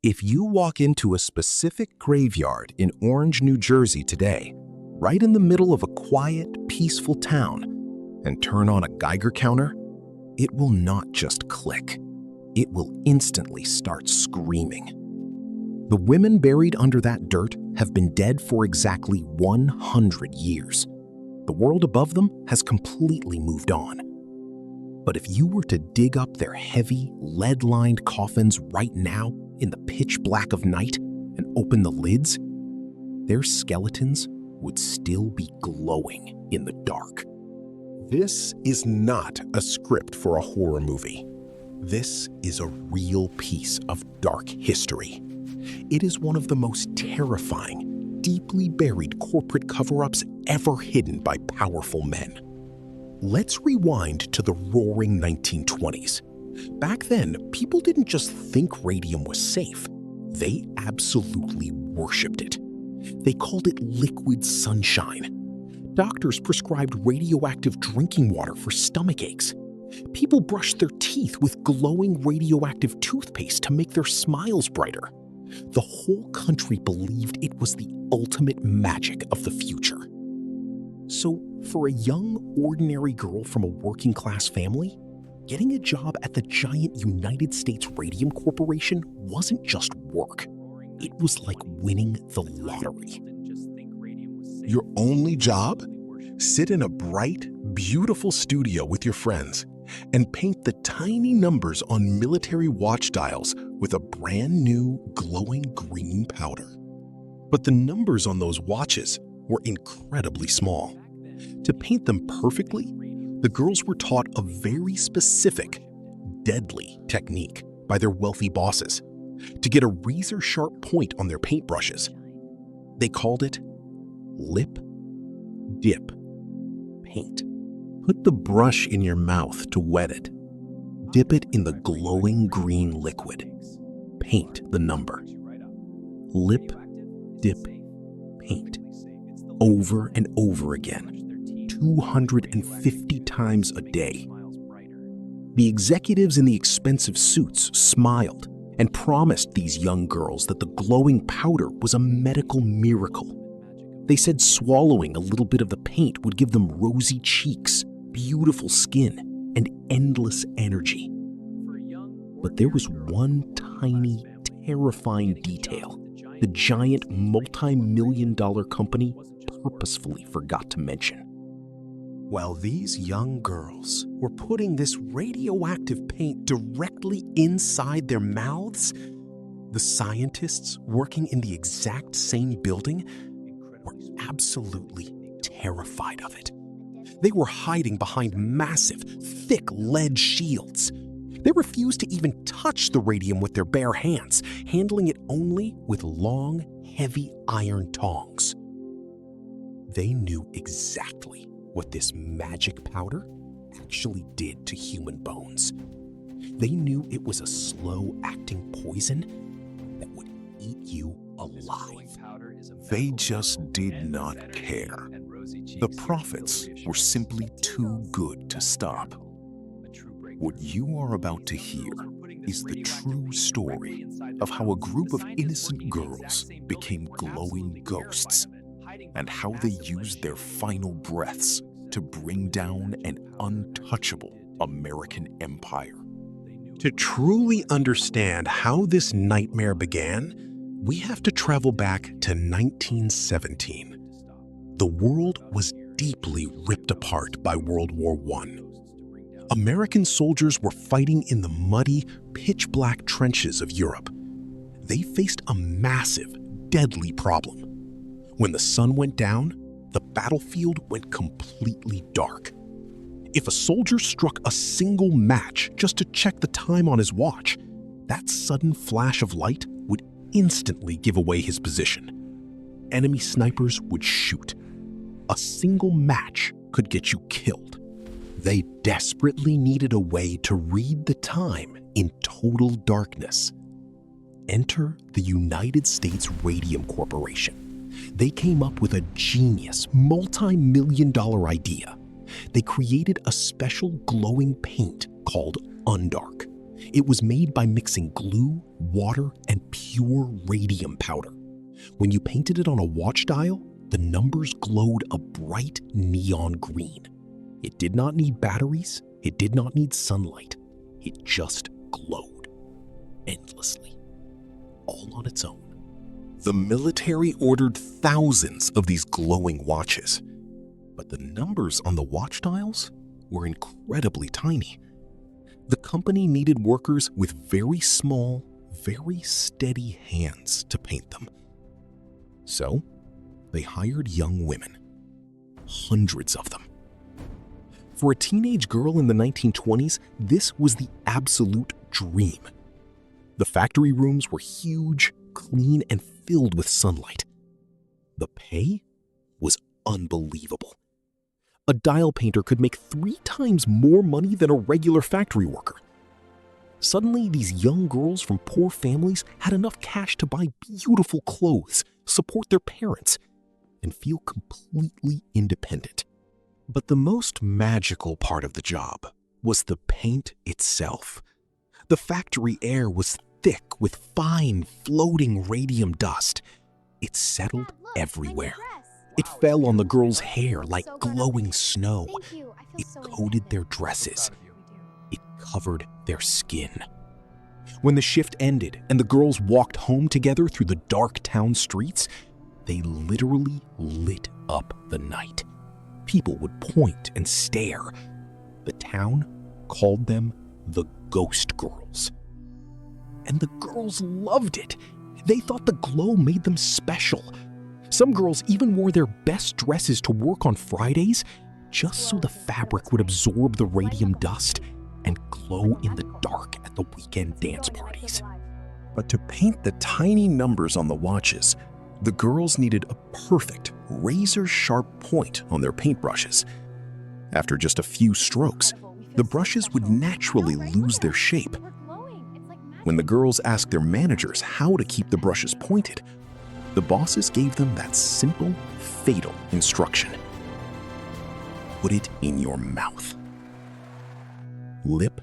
If you walk into a specific graveyard in Orange, New Jersey today, right in the middle of a quiet, peaceful town, and turn on a Geiger counter, it will not just click. It will instantly start screaming. The women buried under that dirt have been dead for exactly 100 years. The world above them has completely moved on. But if you were to dig up their heavy, lead-lined coffins right now in the pitch black of night and open the lids, their skeletons would still be glowing in the dark. This is not a script for a horror movie. This is a real piece of dark history. It is one of the most terrifying, deeply buried corporate cover-ups ever hidden by powerful men. Let's rewind to the roaring 1920s. Back then, people didn't just think radium was safe. They absolutely worshipped it. They called it liquid sunshine. Doctors prescribed radioactive drinking water for stomach aches. People brushed their teeth with glowing radioactive toothpaste to make their smiles brighter. The whole country believed it was the ultimate magic of the future. So, for a young, ordinary girl from a working-class family, getting a job at the giant United States Radium Corporation wasn't just work. It was like winning the lottery. Your only job? Sit in a bright, beautiful studio with your friends and paint the tiny numbers on military watch dials with a brand new glowing green powder. But the numbers on those watches were incredibly small. To paint them perfectly, the girls were taught a very specific, deadly technique by their wealthy bosses to get a razor-sharp point on their paintbrushes. They called it lip dip paint. Put the brush in your mouth to wet it. Dip it in the glowing green liquid. Paint the number. Lip dip paint. Over and over again. 250 times a day. The executives in the expensive suits smiled and promised these young girls that the glowing powder was a medical miracle. They said swallowing a little bit of the paint would give them rosy cheeks, beautiful skin, and endless energy. But there was one tiny, terrifying detail the giant multi-million-dollar company purposefully forgot to mention. While these young girls were putting this radioactive paint directly inside their mouths, the scientists working in the exact same building were absolutely terrified of it. They were hiding behind massive, thick lead shields. They refused to even touch the radium with their bare hands, handling it only with long, heavy iron tongs. They knew exactly what this magic powder actually did to human bones. They knew it was a slow-acting poison that would eat you alive. They just did not care. The profits were simply too good to stop. What you are about to hear is the true story of how a group of innocent girls became glowing ghosts and how they used their final breaths to bring down an untouchable American empire. To truly understand how this nightmare began, we have to travel back to 1917. The world was deeply ripped apart by World War I. American soldiers were fighting in the muddy, pitch-black trenches of Europe. They faced a massive, deadly problem. When the sun went down, the battlefield went completely dark. If a soldier struck a single match just to check the time on his watch, that sudden flash of light would instantly give away his position. Enemy snipers would shoot. A single match could get you killed. They desperately needed a way to read the time in total darkness. Enter the United States Radium Corporation. They came up with a genius, multi-million-dollar idea. They created a special glowing paint called Undark. It was made by mixing glue, water, and pure radium powder. When you painted it on a watch dial, the numbers glowed a bright neon green. It did not need batteries. It did not need sunlight. It just glowed endlessly, all on its own. The military ordered thousands of these glowing watches, but the numbers on the watch dials were incredibly tiny. The company needed workers with very small, very steady hands to paint them. So, they hired young women, hundreds of them. For a teenage girl in the 1920s, this was the absolute dream. The factory rooms were huge, clean, and filled with sunlight. The pay was unbelievable. A dial painter could make 3 times more money than a regular factory worker. Suddenly, these young girls from poor families had enough cash to buy beautiful clothes, support their parents, and feel completely independent. But the most magical part of the job was the paint itself. The factory air was thick with fine, floating radium dust. It settled everywhere. It fell on the girls' hair like glowing snow. It coated their dresses. It covered their skin. When the shift ended and the girls walked home together through the dark town streets, they literally lit up the night. People would point and stare. The town called them the Ghost Girls. And the girls loved it. They thought the glow made them special. Some girls even wore their best dresses to work on Fridays just so the fabric would absorb the radium dust and glow in the dark at the weekend dance parties. But to paint the tiny numbers on the watches, the girls needed a perfect, razor-sharp point on their paintbrushes. After just a few strokes, the brushes would naturally lose their shape. When the girls asked their managers how to keep the brushes pointed, the bosses gave them that simple, fatal instruction. Put it in your mouth. Lip,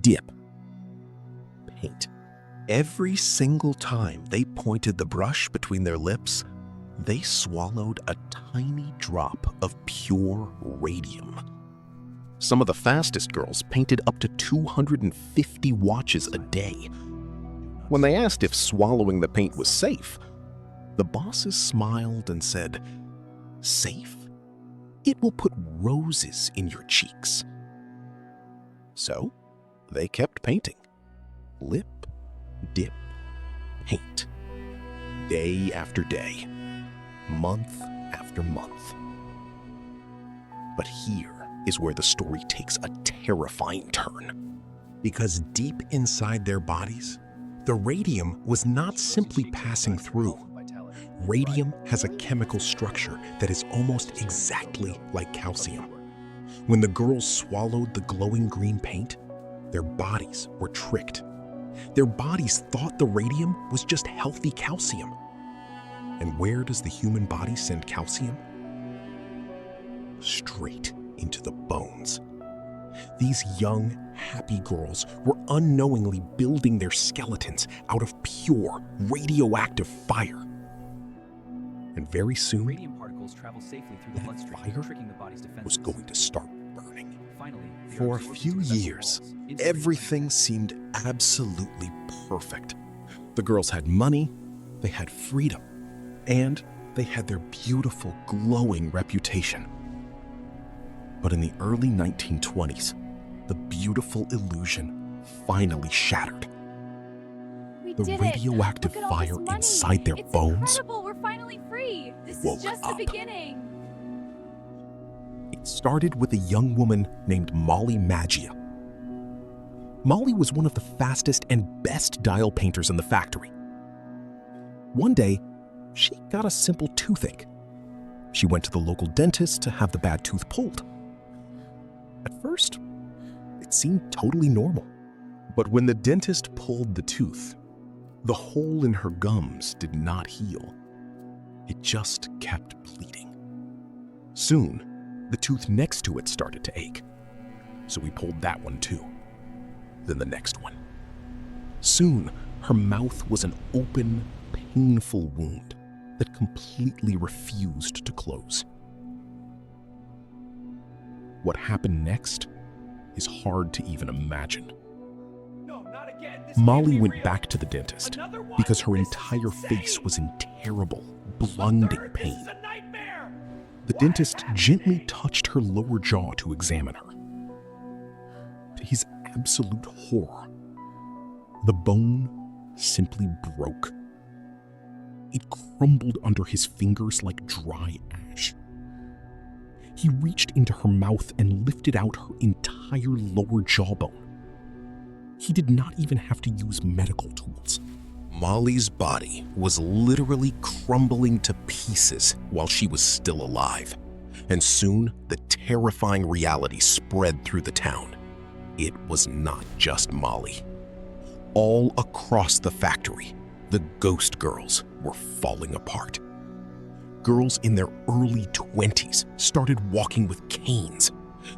dip, paint. Every single time they pointed the brush between their lips, they swallowed a tiny drop of pure radium. Some of the fastest girls painted up to 250 watches a day. When they asked if swallowing the paint was safe, the bosses smiled and said, "Safe? It will put roses in your cheeks." So, they kept painting. Lip, dip, paint. Day after day. Month after month. But here is where the story takes a terrifying turn. Because deep inside their bodies, the radium was not simply passing through. Radium has a chemical structure that is almost exactly like calcium. When the girls swallowed the glowing green paint, their bodies were tricked. Their bodies thought the radium was just healthy calcium. And where does the human body send calcium? Straight into the bones. These young, happy girls were unknowingly building their skeletons out of pure, radioactive fire. And very soon, Radium particles travel safely through the that bloodstream, fire tricking the body's defenses. was going to start burning. Finally, they For are a absorbed few into the vessel years, walls, instantly everything untouched. seemed absolutely perfect. The girls had money, they had freedom, and they had their beautiful, glowing reputation. But in the early 1920s, the beautiful illusion finally shattered. We The did radioactive it. Look at all this fire money. inside their It's bones incredible. We're finally free. This woke is just up. the beginning. It started with a young woman named Molly Maggia. Molly was one of the fastest and best dial painters in the factory. One day, she got a simple toothache. She went to the local dentist to have the bad tooth pulled. At first, it seemed totally normal. But when the dentist pulled the tooth, the hole in her gums did not heal. It just kept bleeding. Soon, the tooth next to it started to ache, so we pulled that one too. than the next one. Soon, her mouth was an open, painful wound that completely refused to close. What happened next is hard to even imagine. Molly went back to the dentist because her entire face was in terrible, blinding pain. The dentist gently touched her lower jaw to examine her. To his absolute horror, the bone simply broke. It crumbled under his fingers like dry ash. He reached into her mouth and lifted out her entire lower jawbone. He did not even have to use medical tools. Molly's body was literally crumbling to pieces while she was still alive. And soon, the terrifying reality spread through the town. It was not just Molly. All across the factory, the ghost girls were falling apart. Girls in their early 20s started walking with canes.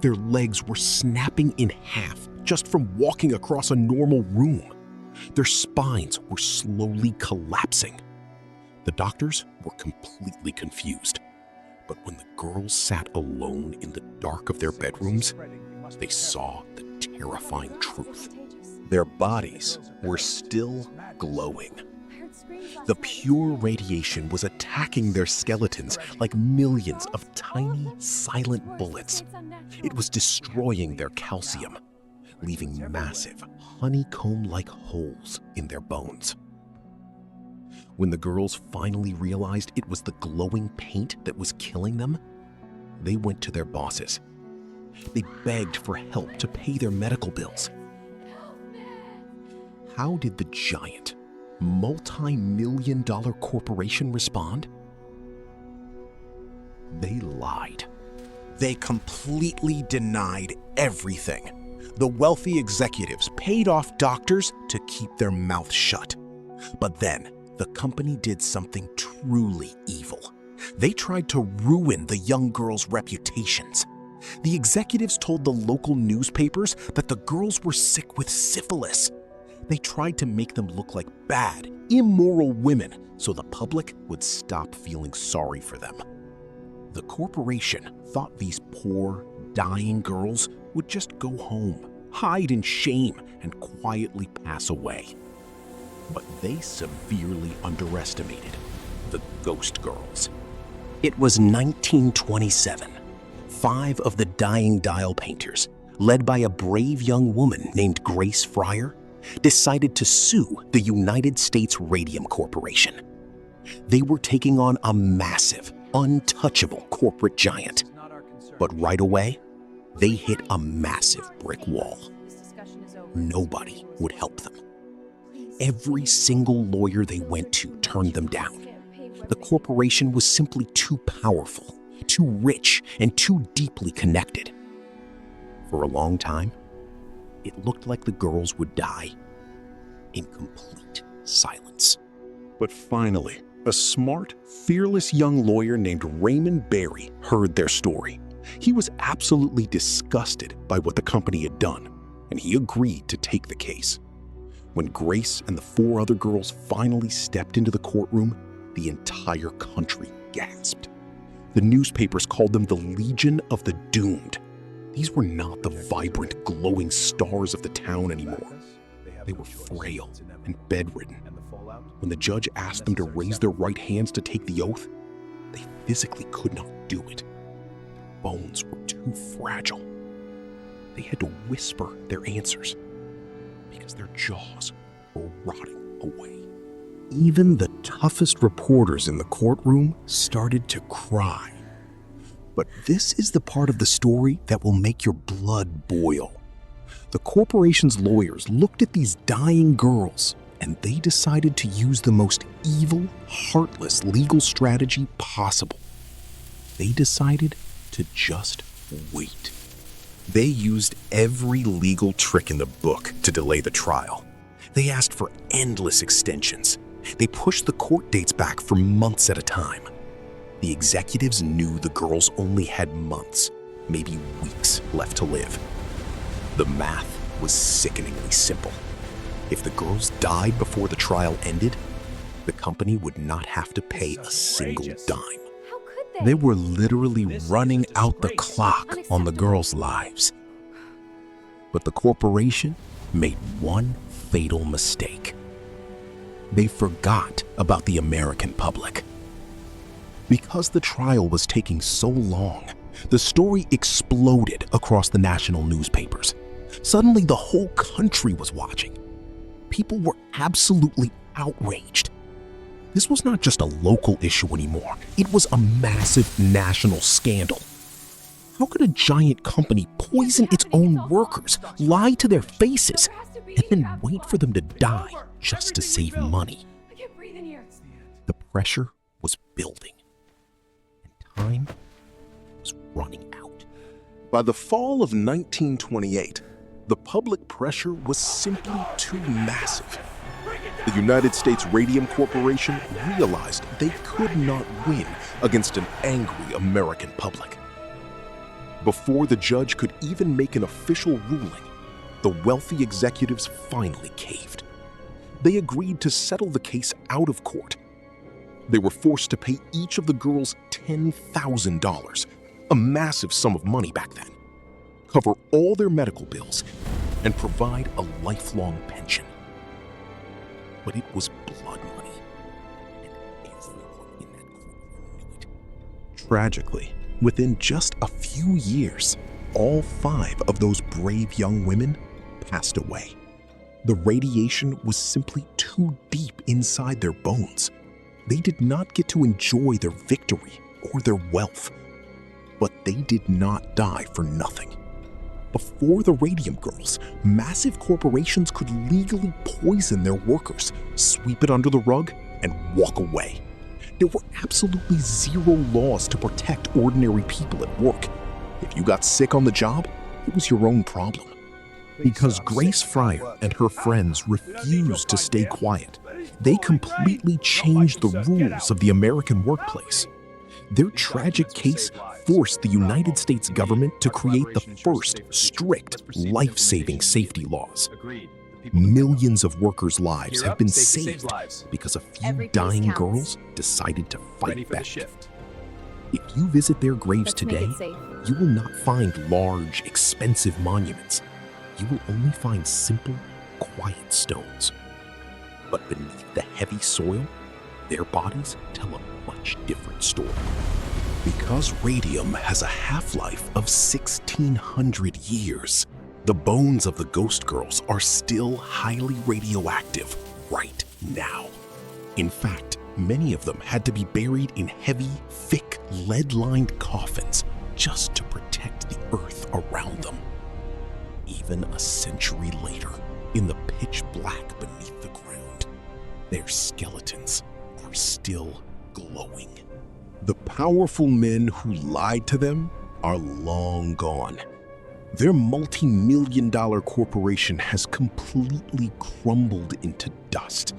Their legs were snapping in half just from walking across a normal room. Their spines were slowly collapsing. The doctors were completely confused. But when the girls sat alone in the dark of their bedrooms, they saw the terrifying truth. Their bodies were still glowing. The pure radiation was attacking their skeletons like millions of tiny, silent bullets. It was destroying their calcium, leaving massive, honeycomb-like holes in their bones. When the girls finally realized it was the glowing paint that was killing them, they went to their bosses. They begged for help to pay their medical bills. How did the giant, multi-million-dollar corporation respond? They lied. They completely denied everything. The wealthy executives paid off doctors to keep their mouths shut. But then, the company did something truly evil. They tried to ruin the young girls' reputations. The executives told the local newspapers that the girls were sick with syphilis. They tried to make them look like bad, immoral women so the public would stop feeling sorry for them. The corporation thought these poor, dying girls would just go home, hide in shame, and quietly pass away. But they severely underestimated the ghost girls. It was 1927. 5 of the dying dial painters, led by a brave young woman named Grace Fryer, decided to sue the United States Radium Corporation. They were taking on a massive, untouchable corporate giant. But right away, they hit a massive brick wall. Nobody would help them. Every single lawyer they went to turned them down. The corporation was simply too powerful, too rich, and too deeply connected. For a long time, it looked like the girls would die in complete silence. But finally, a smart, fearless young lawyer named Raymond Barry heard their story. He was absolutely disgusted by what the company had done, and he agreed to take the case. When Grace and the 4 other girls finally stepped into the courtroom, the entire country gasped. The newspapers called them the Legion of the Doomed. These were not the vibrant, glowing stars of the town anymore. They were frail and bedridden. When the judge asked them to raise their right hands to take the oath, they physically could not do it. Their bones were too fragile. They had to whisper their answers because their jaws were rotting away. Even the toughest reporters in the courtroom started to cry. But this is the part of the story that will make your blood boil. The corporation's lawyers looked at these dying girls and they decided to use the most evil, heartless legal strategy possible. They decided to just wait. They used every legal trick in the book to delay the trial. They asked for endless extensions. They pushed the court dates back for months at a time. The executives knew the girls only had months, maybe weeks left to live. The math was sickeningly simple. If the girls died before the trial ended, the company would not have to pay a single dime. How could they? They were literally running out the clock on the girls' lives. But the corporation made one fatal mistake. They forgot about the American public. Because the trial was taking so long, the story exploded across the national newspapers. Suddenly, the whole country was watching. People were absolutely outraged. This was not just a local issue anymore. It was a massive national scandal. How could a giant company poison its own workers, lie to their faces, and then wait for them to die just to save money? I can't breathe in here. The pressure was building, and time was running out. By the fall of 1928, the public pressure was simply too massive. The United States Radium Corporation realized they could not win against an angry American public. Before the judge could even make an official ruling, the wealthy executives finally caved. They agreed to settle the case out of court. They were forced to pay each of the girls $10,000, a massive sum of money back then, cover all their medical bills, and provide a lifelong pension. But it was blood money, and everyone in that courtroom knew it. Tragically, within just a few years, all 5 of those brave young women passed away. The radiation was simply too deep inside their bones. They did not get to enjoy their victory or their wealth. But they did not die for nothing. Before the Radium Girls, massive corporations could legally poison their workers, sweep it under the rug, and walk away. There were absolutely zero laws to protect ordinary people at work. If you got sick on the job, it was your own problem. Because Grace Fryer and her friends refused to stay quiet, they completely changed the rules of the American workplace. Their tragic case forced the United States government to create the first strict, life-saving safety laws. Millions of workers' lives have been saved because a few dying girls decided to fight back. If you visit their graves today, you will not find large, expensive monuments. You will only find simple, quiet stones. But beneath the heavy soil, their bodies tell a much different story. Because radium has a half-life of 1,600 years, the bones of the ghost girls are still highly radioactive right now. In fact, many of them had to be buried in heavy, thick, lead-lined coffins just to protect the earth around them. Even a century later, in the pitch black beneath the ground, their skeletons are still glowing. The powerful men who lied to them are long gone. Their multi-million-dollar corporation has completely crumbled into dust.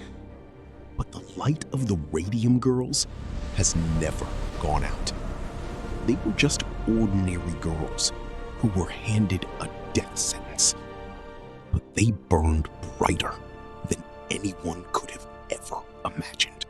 But the light of the Radium Girls has never gone out. They were just ordinary girls who were handed a death sentence. But they burned brighter than anyone could have ever imagined.